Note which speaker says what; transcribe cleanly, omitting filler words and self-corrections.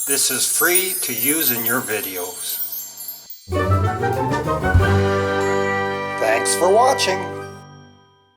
Speaker 1: This is free to use in your videos. Thanks for watching.